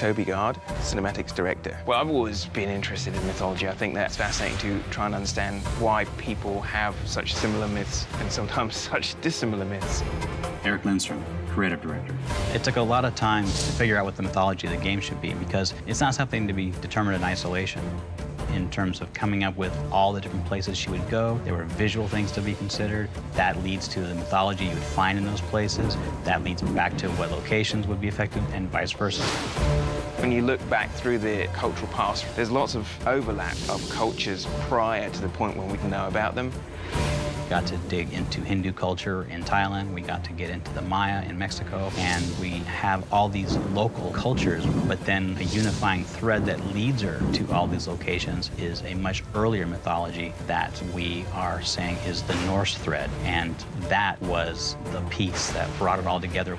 Toby Gard, cinematics director. Well, I've always been interested in mythology. I think that's fascinating to try and understand why people have such similar myths and sometimes such dissimilar myths. Eric Lindstrom, creative director. It took a lot of time to figure out what the mythology of the game should be, because it's not something to be determined in isolation. In terms of coming up with all the different places she would go, there were visual things to be considered. That leads to the mythology you would find in those places. That leads back to what locations would be affected, and vice versa. When you look back through the cultural past, there's lots of overlap of cultures prior to the point when we can know about them. Got to dig into Hindu culture in Thailand, we got to get into the Maya in Mexico, and we have all these local cultures, but then a unifying thread that leads her to all these locations is a much earlier mythology that we are saying is the Norse thread, and that was the piece that brought it all together.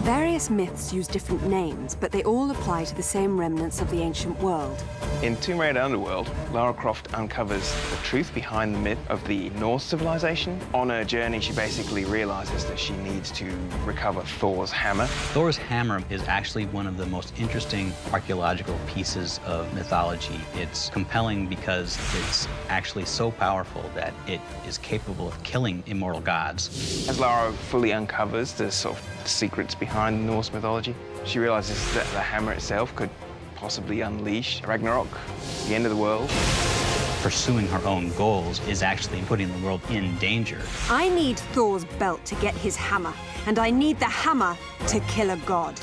Various myths use different names, but they all apply to the same remnants of the ancient world. In Tomb Raider Underworld, Lara Croft uncovers the truth behind the myth of the Norse civilization. On her journey, she basically realizes that she needs to recover Thor's hammer. Thor's hammer is actually one of the most interesting archaeological pieces of mythology. It's compelling because it's actually so powerful that it is capable of killing immortal gods. As Lara fully uncovers the sort of secrets behind Norse mythology, she realizes that the hammer itself could possibly unleash Ragnarok, the end of the world. Pursuing her own goals is actually putting the world in danger. I need Thor's belt to get his hammer, and I need the hammer to kill a god.